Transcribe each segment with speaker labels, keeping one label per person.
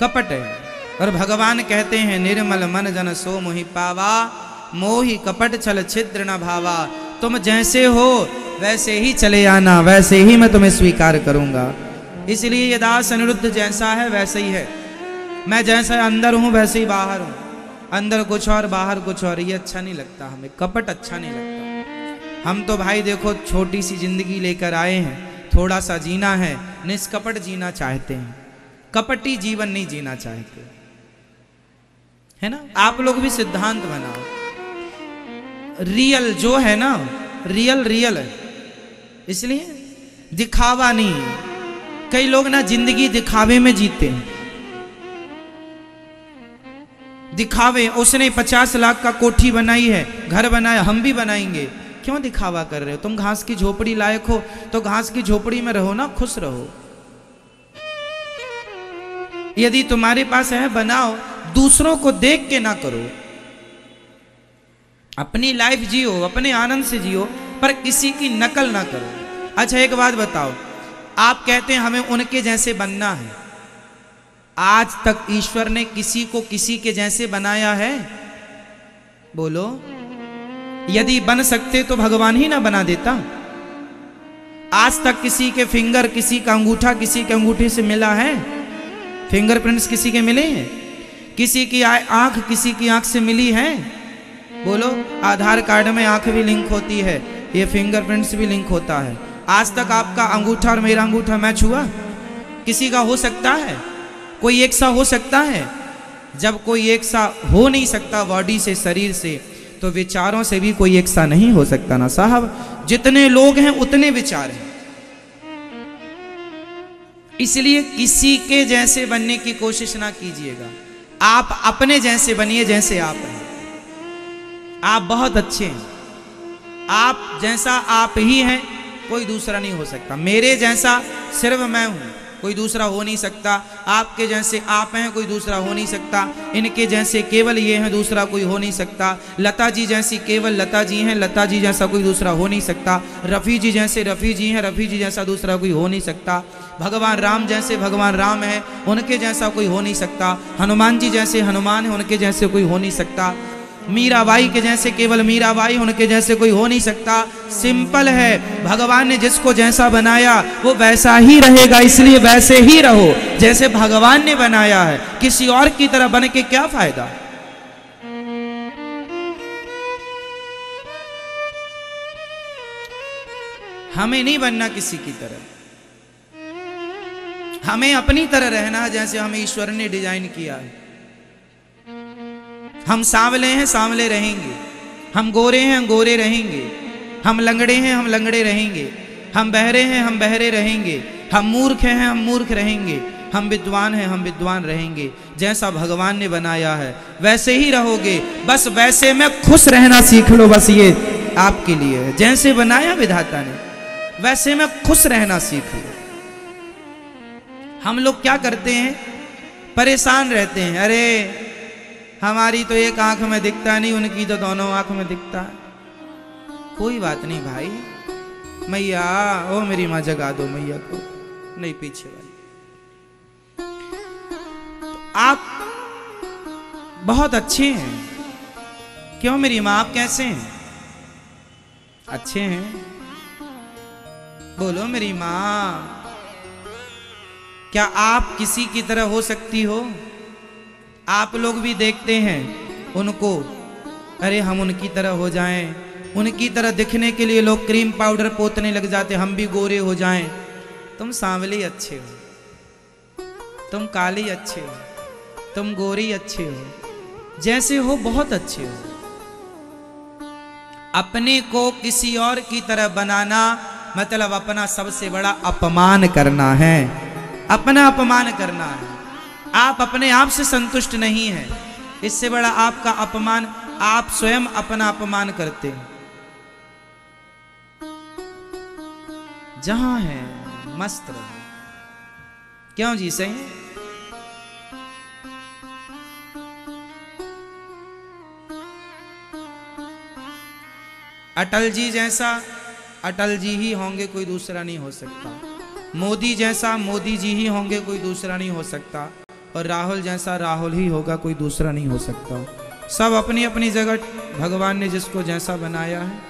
Speaker 1: कपट है। और भगवान कहते हैं निर्मल मन जन सो मोहि पावा, मोहि कपट छल छिद्र न भावा। तुम जैसे हो वैसे ही चले आना, वैसे ही मैं तुम्हें स्वीकार करूंगा। इसलिए ये दास अनिरुद्ध जैसा है वैसे ही है। मैं जैसा अंदर हूं वैसे ही बाहर हूं। अंदर कुछ और बाहर कुछ और, ये अच्छा नहीं लगता हमें, कपट अच्छा नहीं लगता। हम तो भाई देखो छोटी सी जिंदगी लेकर आए हैं, थोड़ा सा जीना है, निष्कपट जीना चाहते हैं, कपटी जीवन नहीं जीना चाहते, है ना। आप लोग भी सिद्धांत बनाओ, रियल जो है ना, रियल रियल है, इसलिए दिखावा नहीं। कई लोग ना जिंदगी दिखावे में जीते हैं, दिखावे। उसने 50 लाख का कोठी बनाई है, घर बनाया, हम भी बनाएंगे। क्यों दिखावा कर रहे हो? तुम घास की झोपड़ी लायक हो तो घास की झोपड़ी में रहो ना, खुश रहो। यदि तुम्हारे पास है बनाओ, दूसरों को देख के ना करो। अपनी लाइफ जियो, अपने आनंद से जियो, पर किसी की नकल ना करो। अच्छा एक बात बताओ, आप कहते हैं हमें उनके जैसे बनना है, आज तक ईश्वर ने किसी को किसी के जैसे बनाया है? बोलो। यदि बन सकते तो भगवान ही ना बना देता। आज तक किसी के फिंगर, किसी का अंगूठा किसी के अंगूठे से मिला है? फिंगरप्रिंट्स किसी के मिले हैं? किसी की आंख किसी की आंख से मिली है? बोलो। आधार कार्ड में आंख भी लिंक होती है, ये फिंगरप्रिंट्स भी लिंक होता है। आज तक आपका अंगूठा और मेरा अंगूठा मैच हुआ? किसी का हो सकता है? कोई एक सा हो सकता है? जब कोई एक सा हो नहीं सकता बॉडी से, शरीर से, तो विचारों से भी कोई एक सा नहीं हो सकता ना साहब। जितने लोग हैं उतने विचार हैं। इसलिए किसी के जैसे बनने की कोशिश ना कीजिएगा, आप अपने जैसे बनिए, जैसे आप हैं। आप बहुत अच्छे हैं, आप जैसा आप ही हैं, कोई दूसरा नहीं हो सकता। मेरे जैसा सिर्फ मैं हूं, कोई दूसरा हो नहीं सकता। आपके जैसे आप हैं, कोई दूसरा हो नहीं सकता। इनके जैसे केवल ये हैं, दूसरा कोई हो नहीं सकता। लता जी जैसी केवल लता जी हैं, लता जी जैसा कोई दूसरा हो नहीं सकता। रफ़ी जी जैसे रफ़ी जी हैं, रफ़ी जी जैसा दूसरा कोई हो नहीं सकता। भगवान राम जैसे भगवान राम हैं, उनके जैसा कोई हो नहीं सकता। हनुमान जी जैसे हनुमान हैं, उनके जैसे कोई हो नहीं सकता। मीराबाई के जैसे केवल मीराबाई, उनके जैसे कोई हो नहीं सकता। सिंपल है, भगवान ने जिसको जैसा बनाया वो वैसा ही रहेगा, इसलिए वैसे ही रहो जैसे भगवान ने बनाया है। किसी और की तरह बन के क्या फायदा? हमें नहीं बनना किसी की तरह, हमें अपनी तरह रहना है जैसे हमें ईश्वर ने डिजाइन किया है। हम सांवले हैं, सांवले रहेंगे। हम गोरे हैं, हम गोरे रहेंगे। हम लंगड़े हैं, हम लंगड़े रहेंगे। हम बहरे हैं, हम बहरे रहेंगे। हम मूर्ख हैं, हम मूर्ख रहेंगे। हम विद्वान हैं, हम विद्वान रहेंगे। जैसा भगवान ने बनाया है वैसे ही रहोगे। बस वैसे में खुश रहना सीख लो, बस ये आपके लिए है। जैसे बनाया विधाता ने वैसे में खुश रहना सीख लो। हम लोग क्या करते हैं, परेशान रहते हैं। अरे हमारी तो एक आंख में दिखता नहीं, उनकी तो दोनों आंख में दिखता है। कोई बात नहीं भाई, मैया ओ मेरी माँ जगा दो मैया को, नहीं पीछे वाली। तो आप बहुत अच्छे हैं। क्यों मेरी माँ, आप कैसे हैं? अच्छे हैं? बोलो मेरी माँ, क्या आप किसी की तरह हो सकती हो? आप लोग भी देखते हैं उनको, अरे हम उनकी तरह हो जाएं, उनकी तरह दिखने के लिए लोग क्रीम पाउडर पोतने लग जाते, हम भी गोरे हो जाएं। तुम सांवले अच्छे हो, तुम काले अच्छे हो, तुम गोरी अच्छे हो, जैसे हो बहुत अच्छे हो। अपने को किसी और की तरह बनाना मतलब अपना सबसे बड़ा अपमान करना है, अपना अपमान करना है। आप अपने आप से संतुष्ट नहीं हैं, इससे बड़ा आपका अपमान, आप स्वयं अपना अपमान करते हैं। जहां है मस्त रहो। क्यों जी, सही? अटल जी जैसा अटल जी ही होंगे, कोई दूसरा नहीं हो सकता। मोदी जैसा मोदी जी ही होंगे, कोई दूसरा नहीं हो सकता। और राहुल जैसा राहुल ही होगा, कोई दूसरा नहीं हो सकता। सब अपनी अपनी जगह भगवान ने जिसको जैसा बनाया है,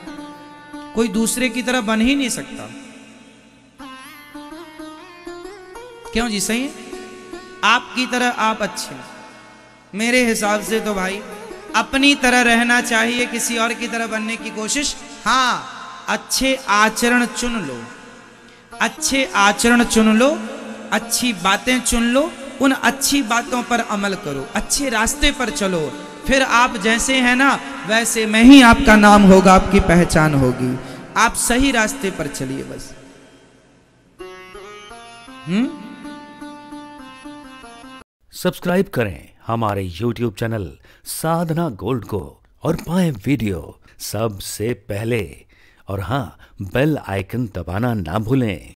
Speaker 1: कोई दूसरे की तरह बन ही नहीं सकता। क्यों जी? सही है, आपकी तरह आप अच्छे। मेरे हिसाब से तो भाई अपनी तरह रहना चाहिए, किसी और की तरह बनने की कोशिश। हाँ, अच्छे आचरण चुन लो, अच्छे आचरण चुन लो, अच्छी बातें चुन लो, उन अच्छी बातों पर अमल करो, अच्छे रास्ते पर चलो, फिर आप जैसे हैं ना वैसे में ही आपका नाम होगा, आपकी पहचान होगी। आप सही रास्ते पर चलिए बस।
Speaker 2: सब्सक्राइब करें हमारे YouTube चैनल साधना गोल्ड को और पाएं वीडियो सबसे पहले। और हाँ, बेल आइकन दबाना ना भूलें।